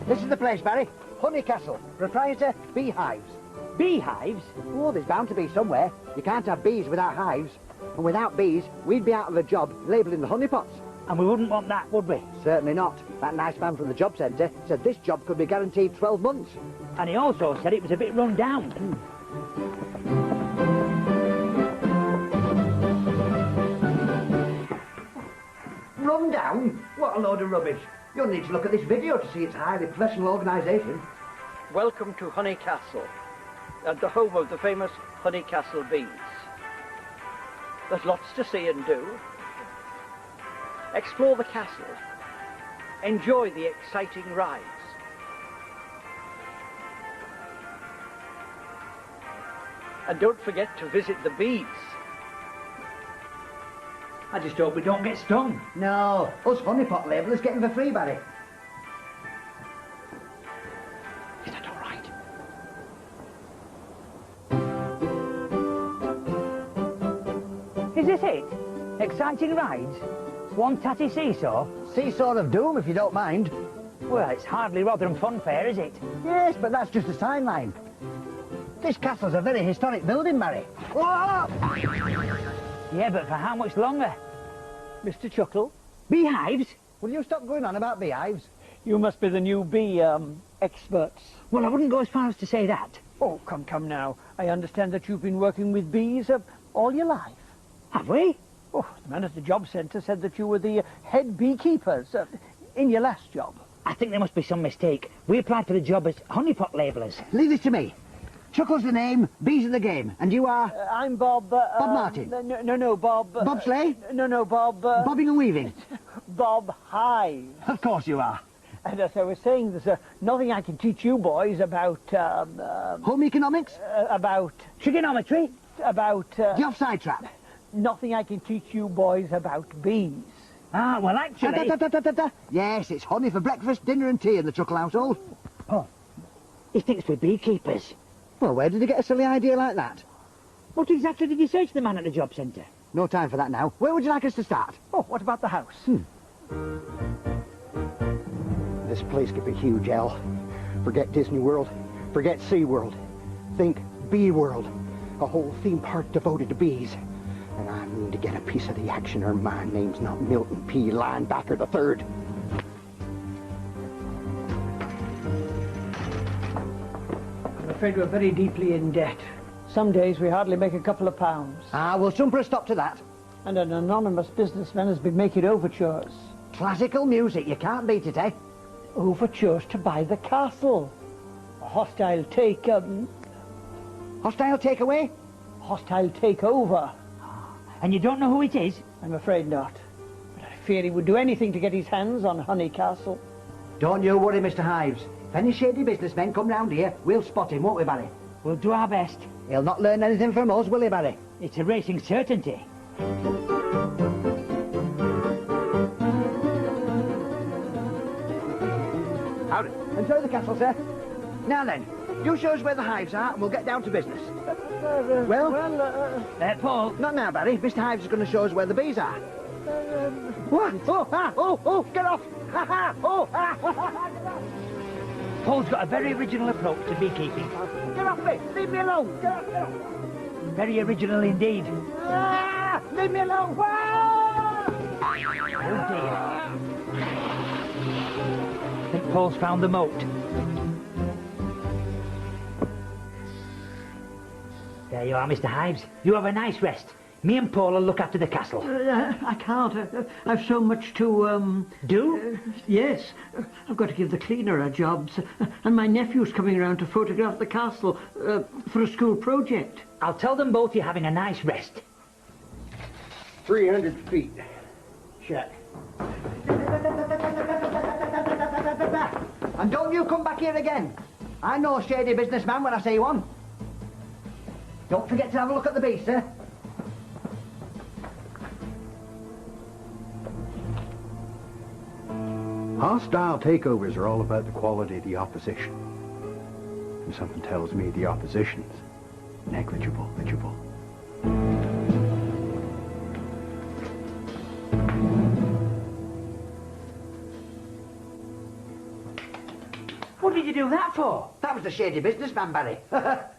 This is the place, Barry. Honey Castle. Proprietor, beehives. Beehives? Oh, there's bound to be somewhere. You can't have bees without hives. And without bees, we'd be out of a job labelling the honey pots. And we wouldn't want that, would we? Certainly not. That nice man from the job centre said this job could be guaranteed 12 months. And he also said it was a bit run down. Run down? What a load of rubbish. You'll need to look at this video to see its highly professional organisation. Welcome to Honey Castle, and the home of the famous Honey Castle bees. There's lots to see and do. Explore the castle. Enjoy the exciting rides. And don't forget to visit the bees. I just hope we don't get stung. No, us honey pot labellers get them for free, Barry. Is that all right? Is this it? Exciting rides? One tatty seesaw? Seesaw of doom, if you don't mind. Well, it's hardly Rotherham Fun Fair, is it? Yes, but that's just a sideline. This castle's a very historic building, Barry. Whoa! Yeah, but for how much longer? Mr. Chuckle, Beehives? Will you stop going on about beehives? you must be the new bee experts. Well, I wouldn't go as far as to say that. Oh, come now. I understand that you've been working with bees all your life. Have we? Oh, the man at the job centre said that you were the head beekeepers in your last job. I think there must be some mistake. We applied for the job as honeypot labellers. Leave this to me. Chuckle's the name, bees are the game, and you are... I'm Bob... Bob Martin? No, Bob... Bob Slay? No, Bob... Bobbing and weaving? Bob Hive. Of course you are. And as I was saying, there's nothing I can teach you boys about... Home economics? about... Trigonometry? About... The offside trap? nothing I can teach you boys about bees. Ah, well, actually... Yes, it's honey for breakfast, dinner and tea in the Chuckle household. Oh, he thinks we're beekeepers. Well, where did he get a silly idea like that? What exactly did you say to the man at the job centre? No time for that now. Where would you like us to start? Oh, what about the house? This place could be huge, Al. Forget Disney World. Forget Sea World. Think Bee World. A whole theme park devoted to bees. And I mean to get a piece of the action or my name's not Milton P. Linebacker III. I'm afraid we're very deeply in debt. Some days we hardly make a couple of pounds. Ah, we'll soon put a stop to that. And an anonymous businessman has been making overtures. Classical music, you can't beat it, eh? Overtures to buy the castle. A hostile Hostile takeaway? hostile takeover. And you don't know who it is? I'm afraid not. But I fear he would do anything to get his hands on Honey Castle. Don't you worry, Mr. Hives. If any shady businessmen come round here, we'll spot him, won't we, Barry? We'll do our best. He'll not learn anything from us, will he, Barry? It's a racing certainty. Howdy. Enjoy the castle, sir. Now then, you show us where the hives are and we'll get down to business. Paul. Not now, Barry. Mr. Hives is going to show us where the bees are. What? Oh, get off! Ha ha! Oh, ha! Paul's got a very original approach to beekeeping. Get off me! Leave me alone! Get off! Very original indeed. Ah! Leave me alone! Ah! Oh dear. I think Paul's found the moat. There you are, Mr. Hives. You have a nice rest. Me and Paul will look after the castle. I can't. I've so much to, Do? Yes. I've got to give the cleaner a job. And my nephew's coming around to photograph the castle for a school project. I'll tell them both you're having a nice rest. 300 feet. Check. And don't you come back here again. I know a shady businessman when I see one. Don't forget to have a look at the beast, sir. Hostile takeovers are all about the quality of the opposition. And something tells me the opposition's negligible. What did you do that for? That was the shady businessman, Barry.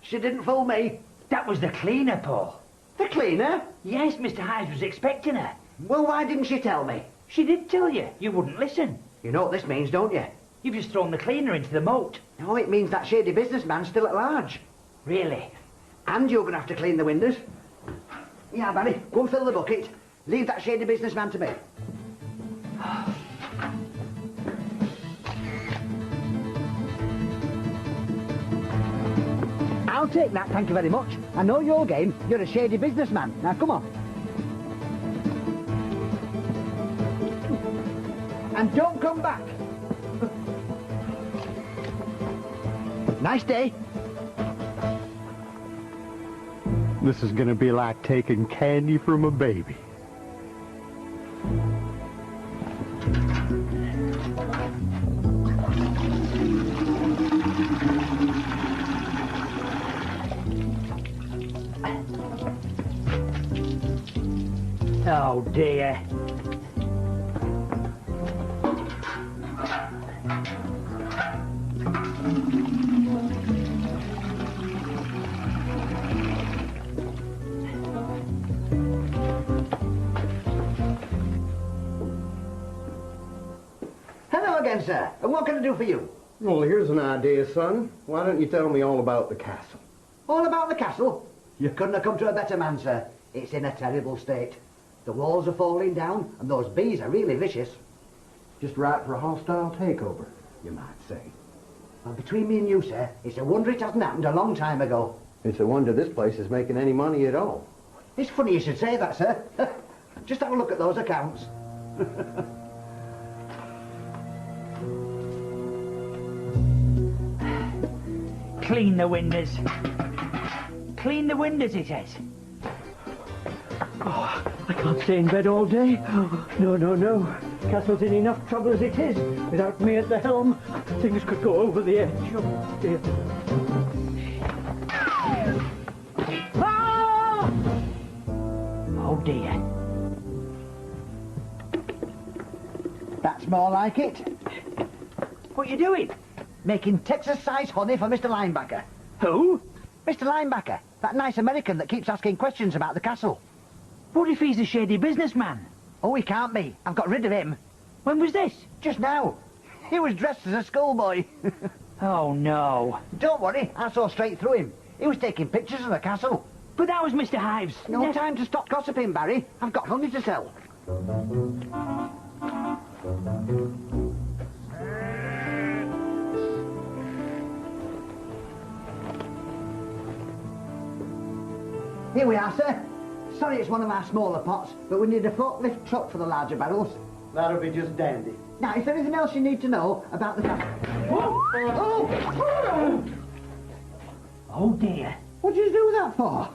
She didn't fool me. That was the cleaner, Paul. The cleaner? Yes, Mr. Hives was expecting her. Well, why didn't she tell me? She did tell you. You wouldn't listen. You know what this means, don't you? You've just thrown the cleaner into the moat. No, it means that shady businessman's still at large. Really? And you're going to have to clean the windows. Yeah, Barry, go and fill the bucket. Leave that shady businessman to me. I'll take that, thank you very much. I know your game. You're a shady businessman. Now, come on. And don't come back. Nice day. This is gonna be like taking candy from a baby. Oh, dear. Hello again, sir. And what can I do for you? Well, here's an idea, son. Why don't you tell me all about the castle? All about the castle? You couldn't have come to a better man, sir. It's in a terrible state. The walls are falling down, and those bees are really vicious. Just right for a hostile takeover, you might say. Well, between me and you, sir, it's a wonder it hasn't happened a long time ago. It's a wonder this place is making any money at all. It's funny you should say that, sir. Just have a look at those accounts. Clean the windows. Clean the windows, it says. Oh, I can't stay in bed all day. Oh, no, no, no. Castle's in enough trouble as it is. Without me at the helm, things could go over the edge. Oh, dear. Ah! Oh, dear. That's more like it. What are you doing? Making Texas-sized honey for Mr. Linebacker. Who? Mr. Linebacker, that nice American that keeps asking questions about the castle. What if he's a shady businessman? Oh, he can't be. I've got rid of him. When was this? Just now. He was dressed as a schoolboy. Oh, no. Don't worry, I saw straight through him. He was taking pictures of the castle. But that was Mr. Hives. No time to stop gossiping, Barry. I've got honey to sell. Here we are, sir. Sorry it's one of our smaller pots, but we need a forklift truck for the larger barrels. That'll be just dandy. Now, is there anything else you need to know about the castle? Oh! Oh, dear. What did you do that for?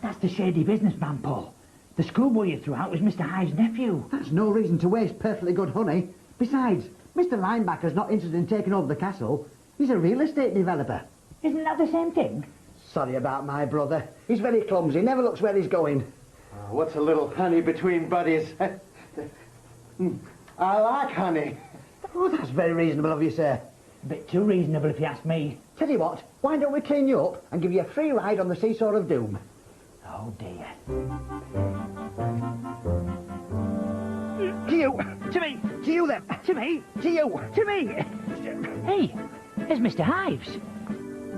That's the shady businessman, Paul. The schoolboy you threw out was Mr. Hives' nephew. That's no reason to waste perfectly good honey. Besides, Mr. Linebacker's not interested in taking over the castle. He's a real estate developer. Isn't that the same thing? Sorry about my brother. He's very clumsy, never looks where he's going. What's a little honey between buddies? I like honey. Oh, that's very reasonable of you, sir. A bit too reasonable if you ask me. Tell you what, why don't we clean you up and give you a free ride on the Seesaw of Doom? Oh, dear. To you. To me. To you, then. To me. To you. To me. Hey, there's Mr. Hives.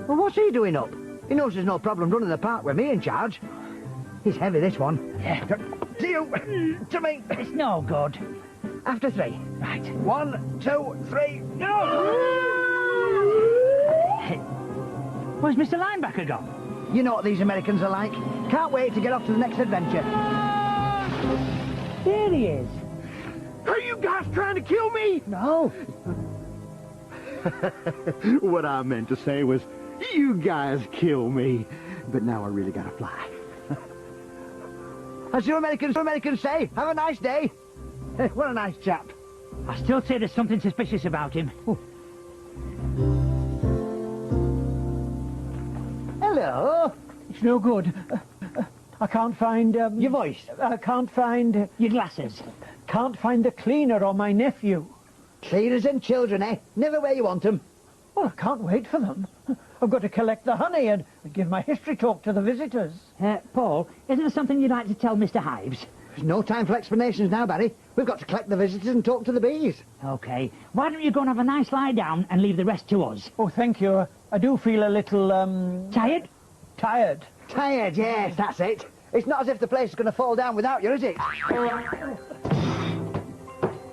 Well, what's he doing up? He knows there's no problem running the park with me in charge. He's heavy, this one. Yeah. To you. To me. It's no good. After three. Right. 1, 2, 3. Where's Mr. Linebacker gone? You know what these Americans are like. Can't wait to get off to the next adventure. There he is. Are you guys trying to kill me? No. What I meant to say was, you guys kill me. But now I really gotta fly. As you Americans say, have a nice day. What a nice chap. I still say there's something suspicious about him. Hello. It's no good. I can't find... Your voice. I can't find... Your glasses. Can't find the cleaner or my nephew. Cleaners and children, eh? Never where you want 'em. Well, I can't wait for them. I've got to collect the honey and give my history talk to the visitors. Paul, isn't there something you'd like to tell Mr. Hives? There's no time for explanations now, Barry. We've got to collect the visitors and talk to the bees. OK. Why don't you go and have a nice lie down and leave the rest to us? Oh, thank you. I do feel a little, Tired? tired. Tired, yes, that's it. It's not as if the place is going to fall down without you, is it?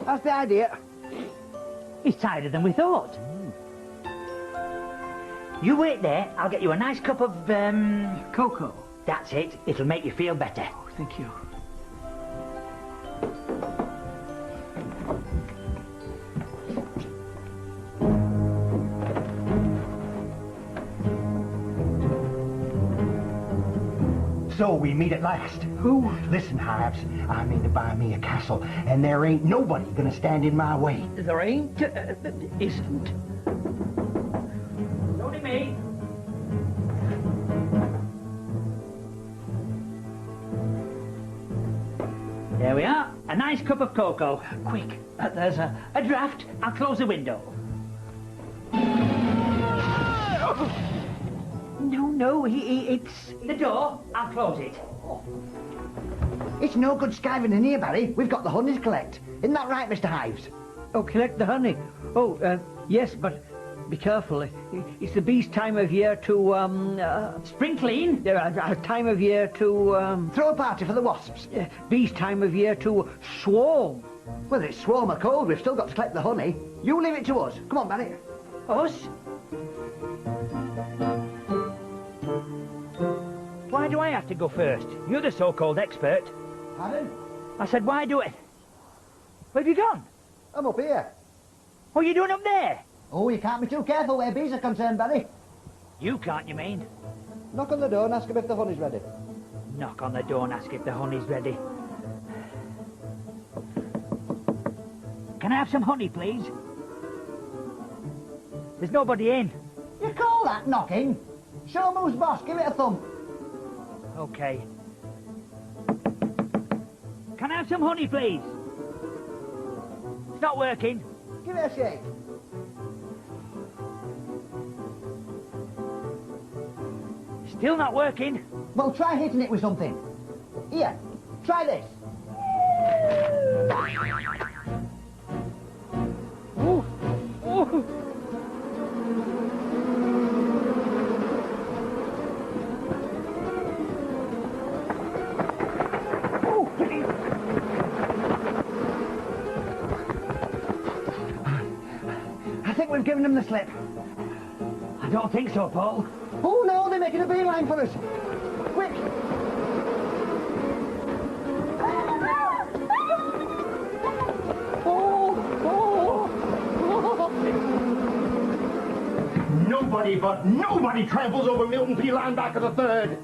That's the idea. He's tireder than we thought. You wait there. I'll get you a nice cup of, Cocoa. That's it. It'll make you feel better. Oh, thank you. So we meet at last. Who? Listen, Hives, I mean to buy me a castle, and there ain't nobody gonna stand in my way. There ain't, isn't. Only me. There we are. A nice cup of cocoa. Quick. There's a draft. I'll close the window. No, it's... The door. I'll close it. It's no good skiving in here, Barry. We've got the honey to collect. Isn't that right, Mr. Hives? Oh, collect the honey. Oh, yes, but be careful. It's the bees' time of year to, Spring clean. time of year to, Throw a party for the wasps. bees' time of year to swarm. Whether it's swarm or cold, we've still got to collect the honey. You leave it to us. Come on, Barry. Us? Why do I have to go first? You're the so-called expert. Pardon? I said, why do it? Where have you gone? I'm up here. What are you doing up there? Oh, you can't be too careful where bees are concerned, Barry. You can't, you mean? Knock on the door and ask them if the honey's ready. Knock on the door and ask if the honey's ready. Can I have some honey, please? There's nobody in. You call that knocking? Show 'em who's boss. Give it a thump. Okay. Can I have some honey, please? It's not working. Give it a shake. Still not working. Well, try hitting it with something. Here, try this. Ooh. Ooh. I think we've given them the slip. I don't think so, Paul. Oh no, they're making a beeline for us. Quick! Nobody tramples over Milton P. Linebacker the third.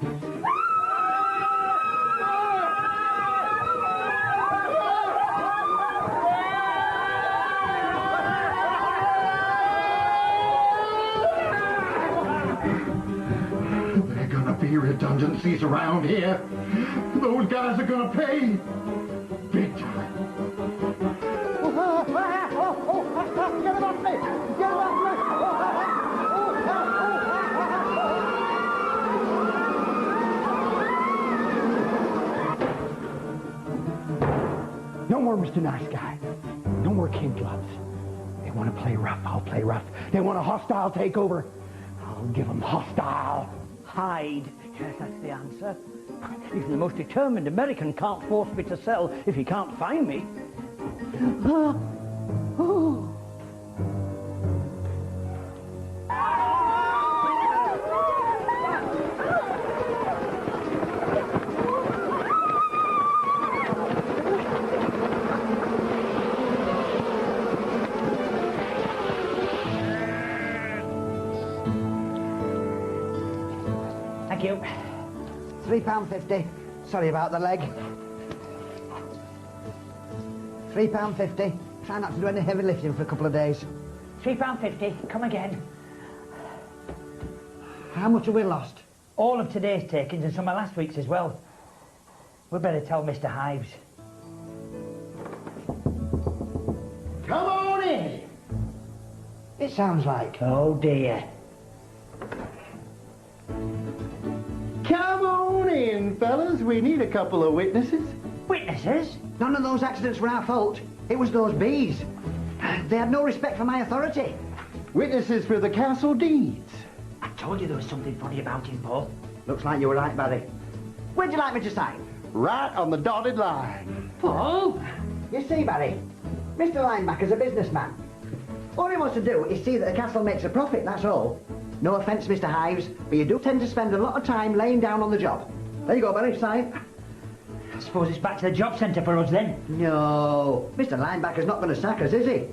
There are gonna be redundancies around here. Those guys are gonna pay. Big time. Get him off me! Get him off me! No more Mr. Nice Guy. No more kid gloves. They want to play rough, I'll play rough. They want a hostile takeover. I'll give them hostile. Hide. Yes, that's the answer. Even the most determined American can't force me to sell if he can't find me. Thank you. £3.50. Sorry about the leg. £3.50. Try not to do any heavy lifting for a couple of days. £3.50. Come again. How much have we lost? All of today's takings and some of last week's as well. We'd better tell Mr. Hives. Come on in. It sounds like. Oh dear. Come on in, fellas. We need a couple of witnesses. Witnesses? None of those accidents were our fault. It was those bees. They had no respect for my authority. Witnesses for the castle deeds. I told you there was something funny about him, Paul. Looks like you were right, Barry. Where'd you like me to sign? Right on the dotted line. Paul? You see, Barry, Mr. Linebacker's a businessman. All he wants to do is see that the castle makes a profit, that's all. No offence, Mr. Hives, but you do tend to spend a lot of time laying down on the job. There you go, Barry, sign. I suppose it's back to the job centre for us then. No, Mr. Linebacker's not going to sack us, is he?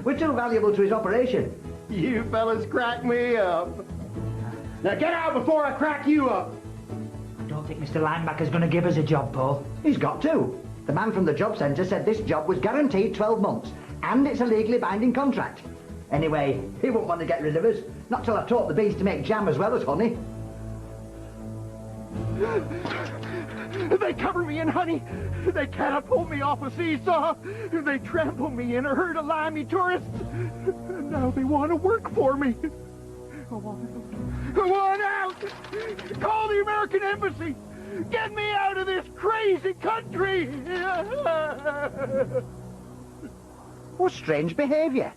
We're too valuable to his operation. You fellas crack me up. Now get out before I crack you up. I don't think Mr. Linebacker's going to give us a job, Paul. He's got to. The man from the job centre said this job was guaranteed 12 months, and it's a legally binding contract. Anyway, he won't want to get rid of us, not till I've taught the bees to make jam as well as honey. They cover me in honey. They catapult me off a seesaw. They trample me in a herd of limey tourists. And now they want to work for me. I want out. Call the American Embassy. Get me out of this crazy country. What strange behaviour.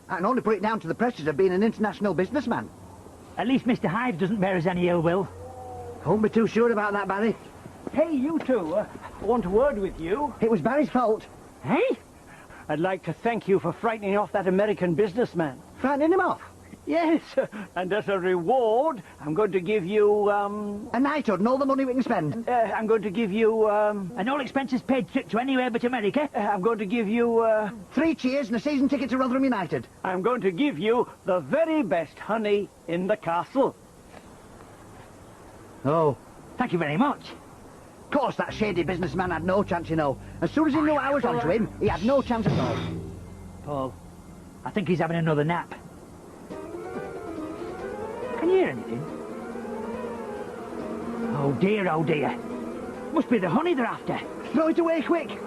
I can only put it down to the pressures of being an international businessman. At least Mr. Hive doesn't bear us any ill will. Won't be too sure about that, Barry. Hey, you two, I want a word with you. It was Barry's fault. Hey? I'd like to thank you for frightening off that American businessman. Frightening him off. Yes, and as a reward, I'm going to give you, A knighthood and all the money we can spend. I'm going to give you, An all expenses paid trip to anywhere but America. I'm going to give you, 3 cheers and a season ticket to Rotherham United. I'm going to give you the very best honey in the castle. Oh. Thank you very much. Of course, that shady businessman had no chance, you know. As soon as he knew I was onto him, he had no chance at all. Paul, I think he's having another nap. Can you hear anything? Oh dear, oh dear. Must be the honey they're after. Throw it away quick.